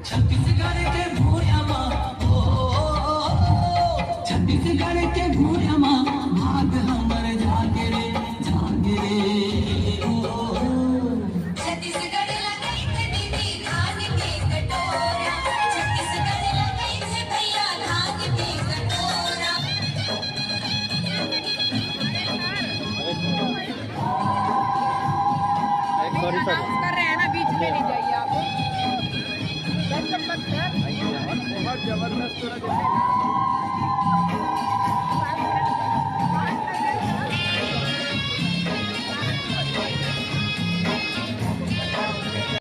छत्तीसगढ़ के भूरियामा ओ छत्तीसगढ़ के भूरियामा भाग हमर जागे रे ओ छत्तीसगढ़ लगाई थे दीदी धान के कटोरा छत्तीसगढ़ लगाई थे भैया धान के कटोरा अनाउंस कर रहे हैं ना, बीच में नहीं जाइए आप। बहुत जबरदस्त